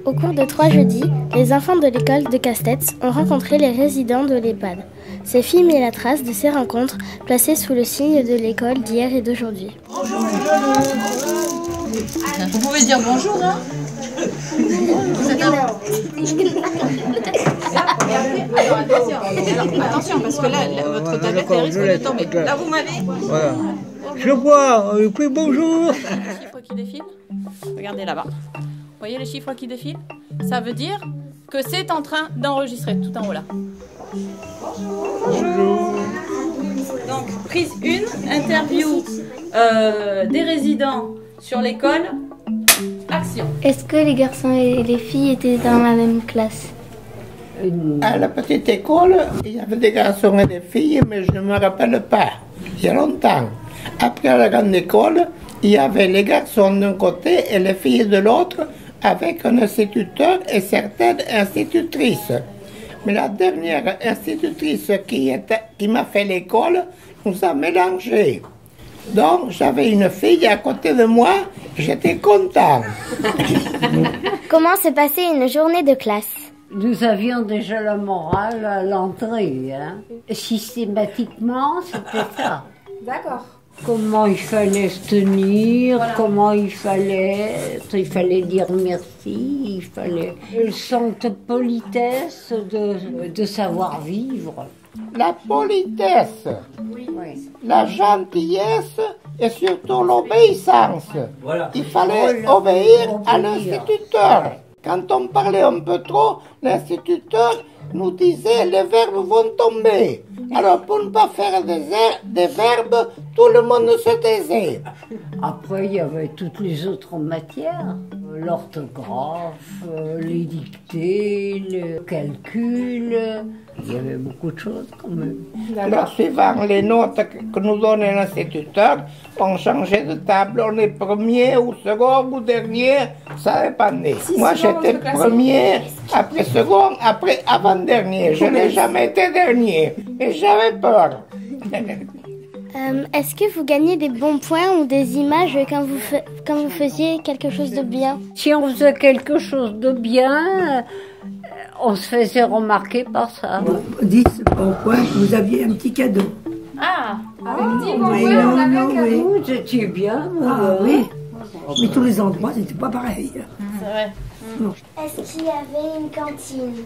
Au cours de 3 jeudis, les enfants de l'école de Castets ont rencontré les résidents de l'EHPAD. Ces filles mettent la trace de ces rencontres placées sous le signe de l'école d'hier et d'aujourd'hui. Bonjour. Vous pouvez dire bonjour, hein? Vous êtes attention, parce que là, votre tablette risque de tomber. Là, vous m'avez. Voilà. Je vois, puis bonjour. Les chiffres qui défilent, regardez là-bas. Vous voyez les chiffres qui défilent? Ça veut dire que c'est en train d'enregistrer, tout en haut là. Bonjour. Donc, prise 1, interview des résidents sur l'école. Action. Est-ce que les garçons et les filles étaient dans la même classe? À la petite école, il y avait des garçons et des filles, mais je ne me rappelle pas. Il y a longtemps. Après à la grande école, il y avait les garçons d'un côté et les filles de l'autre, avec un instituteur et certaines institutrices. Mais la dernière institutrice qui m'a fait l'école nous a mélangés. Donc j'avais une fille à côté de moi, j'étais content. Comment s'est passée une journée de classe? Nous avions déjà la morale à l'entrée. Hein. Systématiquement, c'était ça. D'accord. Comment il fallait se tenir, voilà. Comment il fallait dire merci, il fallait le sens de politesse, de savoir-vivre. La politesse, Oui. la gentillesse et surtout l'obéissance. Voilà. Il fallait obéir à l'instituteur. Quand on parlait un peu trop, l'instituteur nous disait les verbes vont tomber. Alors pour ne pas faire des verbes, tout le monde se taisait. Après, il y avait toutes les autres matières. L'orthographe, les dictées, le calcul. Il y avait beaucoup de choses quand même. Alors, suivant les notes que nous donnait l'instituteur, on changeait de table, on est premier ou second ou dernier, ça dépendait. Moi, j'étais premier, après second, après avant-dernier. Je n'ai jamais été dernier et j'avais peur. Est-ce que vous gagnez des bons points ou des images quand vous faisiez quelque chose de bien? Si on faisait quelque chose de bien, on se faisait remarquer par ça. 10 bons points, vous aviez un petit cadeau. Ah, Avec 10 bons points, on avait un cadeau. Vous étiez bien. Oui. Mais tous les endroits, c'était pas pareil. c'est vrai. Est-ce qu'il y avait une cantine?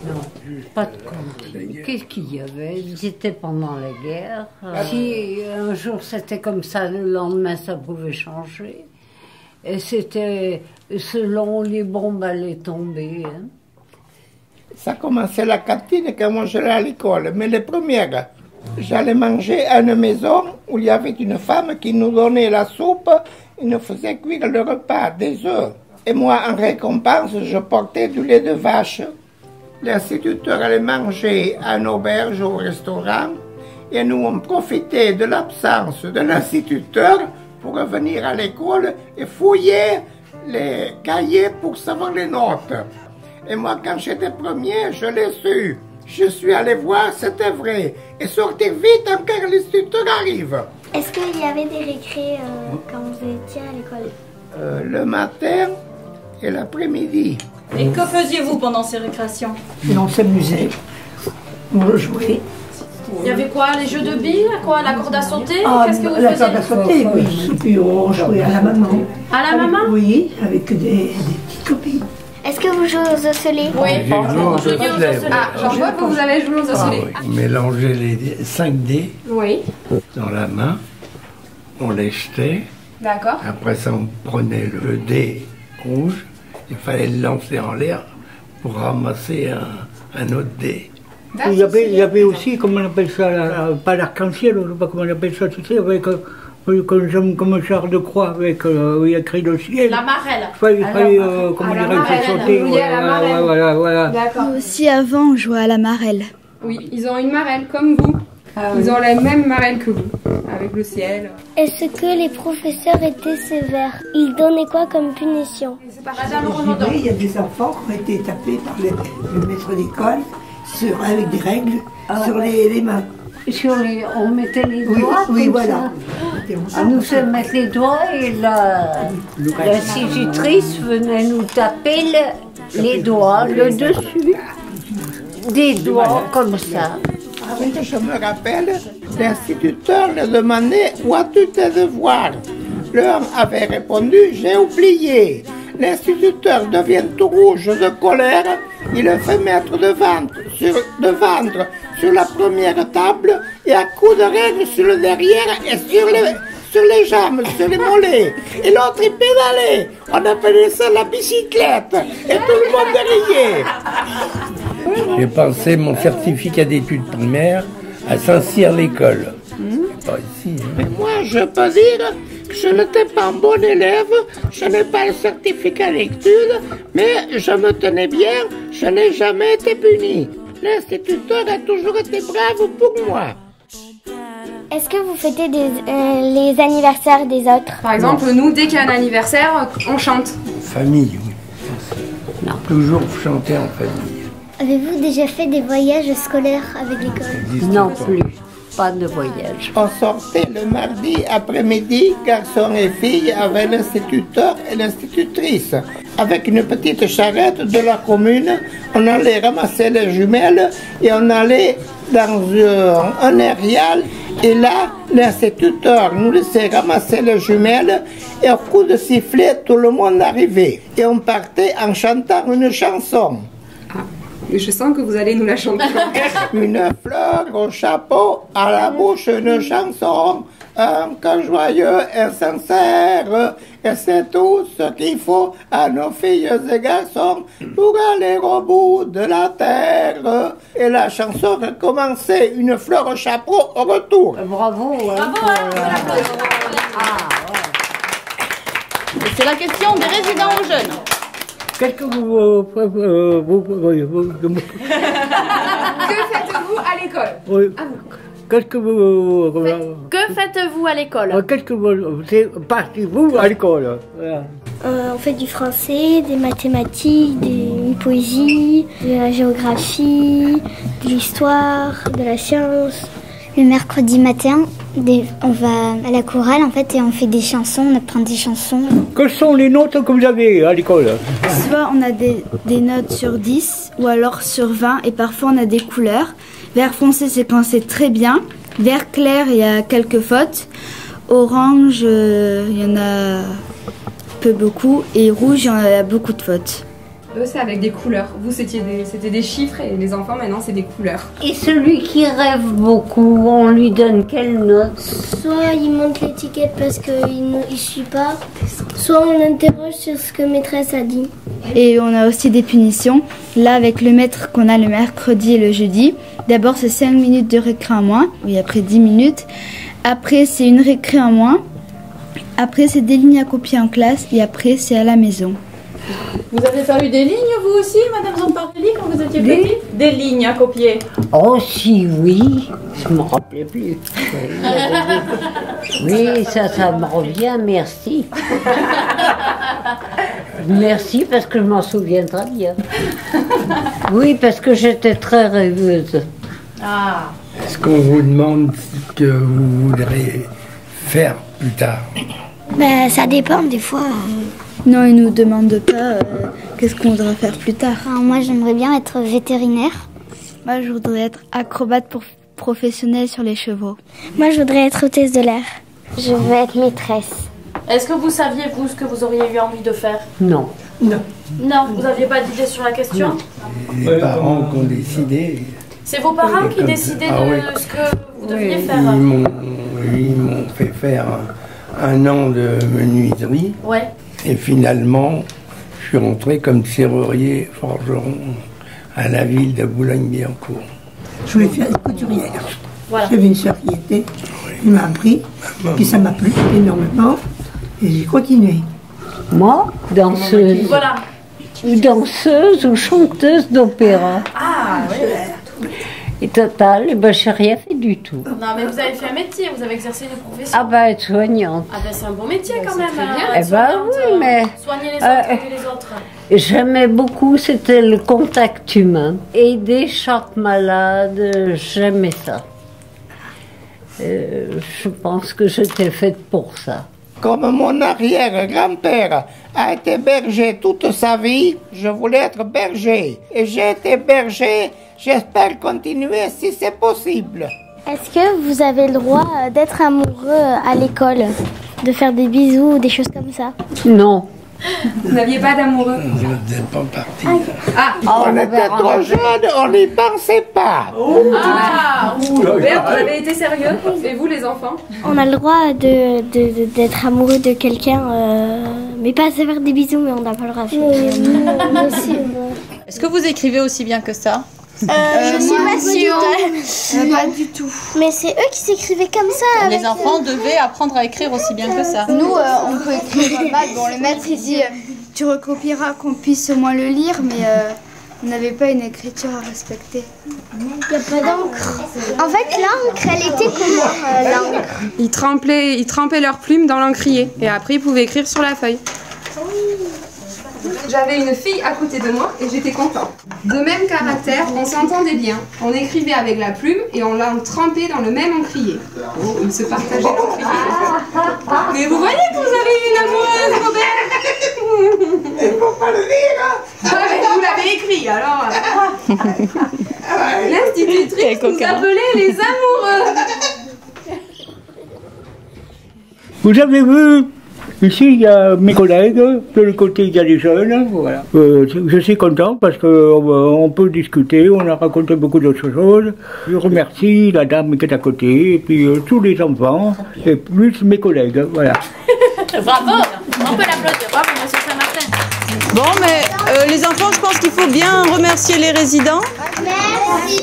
Non, pas de cantine. Qu'est-ce qu'il y avait? C'était pendant la guerre. Si un jour c'était comme ça, le lendemain ça pouvait changer. Et c'était selon les bombes allaient tomber. Hein. Ça commençait la cantine quand moi j'allais à l'école. Mais les premières, j'allais manger à une maison où il y avait une femme qui nous donnait la soupe et nous faisait cuire le repas, des œufs. Et moi, en récompense, je portais du lait de vache. L'instituteur allait manger à une auberge ou au restaurant et nous, on profitait de l'absence de l'instituteur pour revenir à l'école et fouiller les cahiers pour savoir les notes. Et moi, quand j'étais premier, je l'ai su. Je suis allé voir, c'était vrai. Et sortir vite quand l'instituteur arrive. Est-ce qu'il y avait des récrés quand vous étiez à l'école? Le matin et l'après-midi. Et que faisiez-vous pendant ces récréations? Et on s'amusait, on jouait. Il y avait quoi? Les jeux de billes? Quoi? La corde à sauter? Qu'est-ce que vous la faisiez? corde à sauter, oui. Et puis on jouait à la maman. À la maman? Oui, avec des petites copines. Est-ce que vous jouez aux osselets? Oui. J'ai joué aux osselets. Ah, j'en vois que vous avez joué aux osselets. On mélangeait les 5 dés Oui. dans la main, on les jetait. D'accord. Après ça, on prenait le dé rouge, il fallait le lancer en l'air pour ramasser un autre dé. Il y avait aussi, comment on appelle ça, pas l'arc-en-ciel, je ne sais pas comment on appelle ça, tu sais, avec comme un char de croix, avec où il y a écrit le ciel. La marelle. Il fallait comment dirais-je, sauter. Voilà. D'accord. Nous aussi, avant, on jouait à la marelle. Oui, ils ont une marelle comme vous. Ils ont la même marelle que vous, avec le ciel. Est-ce que les professeurs étaient sévères? Ils donnaient quoi comme punition? Madame Renaudot. Il y a des enfants qui ont été tapés par le maître d'école avec des règles sur les mains. On mettait les doigts. Oui, voilà. On nous fait mettre les doigts et l'institutrice venait nous taper les doigts, le dessus des doigts comme ça. Je me rappelle, l'instituteur leur demandait où as-tu tes devoirs. L'un avait répondu j'ai oublié. L'instituteur devient tout rouge de colère. Il le fait mettre de ventre sur la première table et à coups de règle sur le derrière et sur les jambes, sur les mollets. Et l'autre il pédalait. On appelait ça la bicyclette. Et tout le monde riait. J'ai passé mon certificat d'études primaires à Saint-Cyr-l'École. Pas ici. Hein. Mais moi, je peux dire que je n'étais pas un bon élève, je n'ai pas le certificat d'études, mais je me tenais bien, je n'ai jamais été puni. L'instituteur a toujours été brave pour moi. Est-ce que vous fêtez les anniversaires des autres? Par exemple, nous, dès qu'il y a un anniversaire, on chante. Famille, oui. Non. Toujours chanter en famille. Avez-vous déjà fait des voyages scolaires avec l'école? Non plus, pas de voyage. On sortait le mardi après-midi, garçons et filles, avec l'instituteur et l'institutrice. Avec une petite charrette de la commune, on allait ramasser les jumelles et on allait dans un aérial. Et là, l'instituteur nous laissait ramasser les jumelles et au coup de sifflet, tout le monde arrivait. Et on partait en chantant une chanson. Je sens que vous allez nous la chanter. Une fleur au chapeau, à la bouche une chanson, un cœur joyeux et sincère, et c'est tout ce qu'il faut à nos filles et garçons pour aller au bout de la terre. Et la chanson recommençait, une fleur au chapeau au retour. Bravo. C'est la question des résidents aux jeunes. Qu'est-ce que vous... Que faites-vous à l'école? Oui. Qu'est-ce que vous... Que faites-vous à l'école? Qu'est-ce que vous... Partez-vous à l'école? On fait du français, des mathématiques, une poésie, de la géographie, de l'histoire, de la science. Le mercredi matin, on va à la chorale en fait et on fait des chansons, on apprend des chansons. Quelles sont les notes que vous avez à l'école? Soit on a des notes sur 10 ou alors sur 20 et parfois on a des couleurs. Vert foncé c'est quand c'est très bien. Vert clair il y a quelques fautes. Orange il y en a peu beaucoup et rouge il y en a beaucoup de fautes. Eux, c'est avec des couleurs. Vous, c'était des chiffres et les enfants, maintenant, c'est des couleurs. Et celui qui rêve beaucoup, on lui donne quelle note? Soit il monte l'étiquette parce qu'il ne suit pas, soit on l'interroge sur ce que maîtresse a dit. Et on a aussi des punitions. Là, avec le maître qu'on a le mercredi et le jeudi, d'abord c'est 5 minutes de récré en moins, oui, après 10 minutes. Après, c'est une récré en moins. Après, c'est des lignes à copier en classe et après, c'est à la maison. Vous avez pas eu des lignes, vous aussi, Madame Zamparelli, quand vous étiez petite? Des lignes à copier? Oh si, oui. Je ne me rappelais plus. Oui, ça me revient, merci. Merci, parce que je m'en souviens très bien. Oui, parce que j'étais très rêveuse. Ah. Est-ce qu'on vous demande ce que vous voudrez faire plus tard? Ben, ça dépend, des fois. Non, ils ne nous demandent pas qu'est-ce qu'on voudra faire plus tard. Alors, moi, j'aimerais bien être vétérinaire. Moi, je voudrais être acrobate professionnelle sur les chevaux. Moi, je voudrais être hôtesse de l'air. Je veux être maîtresse. Est-ce que vous saviez, vous, ce que vous auriez eu envie de faire? Non. Non, vous n'aviez pas d'idée sur la question? Les parents qui ont décidé. C'est vos parents qui décidaient de ce que vous deviez faire? Ils m'ont fait faire un an de menuiserie. Ouais. Et finalement, je suis rentré comme serrurier forgeron à la ville de Boulogne-Billancourt. Je voulais faire couturière. Voilà. J'avais une sœur qui était, il m'a appris, puis ça m'a plu énormément, et j'ai continué. Moi, danseuse. Voilà. Ou danseuse ou chanteuse d'opéra. Ah, oui. Et total, eh ben, je n'ai rien fait du tout. Non, mais vous avez fait un métier, vous avez exercé une profession. Ah bah, être soignante. Ah ben c'est un bon métier quand même. Eh ben oui, mais... Soigner les uns et les autres. J'aimais beaucoup, c'était le contact humain. Aider chaque malade, j'aimais ça. Je pense que j'étais faite pour ça. Comme mon arrière-grand-père a été berger toute sa vie, je voulais être berger. Et j'ai été berger, j'espère continuer si c'est possible. Est-ce que vous avez le droit d'être amoureux à l'école? De faire des bisous, des choses comme ça? Non. Vous n'aviez pas d'amoureux? Vous n'êtes pas parti. On était trop jeunes, on n'y pensait pas. Robert, vous avez été sérieux? Et vous, les enfants? On a le droit d'être amoureux de quelqu'un, mais pas à se faire des bisous, mais on n'a pas le droit de faire des bisous. Est-ce que vous écrivez aussi bien que ça? Je suis pas sûre. Pas du tout. Mais c'est eux qui s'écrivaient comme ça. Les enfants devaient apprendre à écrire aussi bien que ça. Nous, on peut écrire mal. Bon, le maître, il dit tu recopieras qu'on puisse au moins le lire, mais on n'avait pas une écriture à respecter. Il n'y a pas d'encre. En fait, l'encre, elle était comment l'encre? Ils trempaient leurs plumes dans l'encrier et après ils pouvaient écrire sur la feuille. J'avais une fille à côté de moi et j'étais content. De même caractère, on s'entendait bien. On écrivait avec la plume et on l'a trempé dans le même encrier. Oh, ils se partageaient l'encrier. Mais vous voyez que vous avez une amoureuse, Robert? Il ne faut pas le dire. Ah, mais vous l'avez écrit, alors. L'institutrice nous appelait les amoureux. Vous avez vu, ici il y a mes collègues, de l'autre côté il y a les jeunes, voilà. Je suis content parce qu'on peut discuter, on a raconté beaucoup d'autres choses. Je remercie la dame qui est à côté, et puis tous les enfants, et plus mes collègues, voilà. Bravo! On peut l'applaudir. Bravo, monsieur Saint-Martin. Bon, mais les enfants, je pense qu'il faut bien remercier les résidents. Merci.